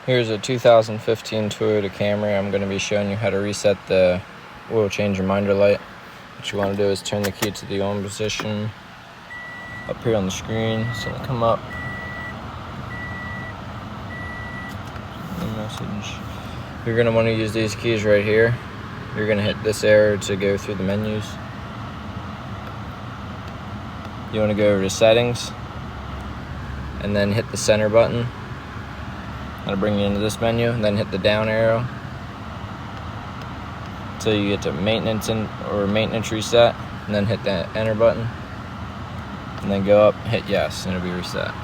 Here's a 2015 Toyota Camry. I'm going to be showing you how to reset the oil change reminder light. What you want to do is turn the key to the on position. Up here on the screen, it's going to come up. The message. You're going to want to use these keys right here. You're going to hit this arrow to go through the menus. You want to go over to settings and then hit the center button. That'll bring you into this menu, and then hit the down arrow until you get to maintenance or maintenance reset, and then hit that enter button, and then go up, hit yes, and it'll be reset.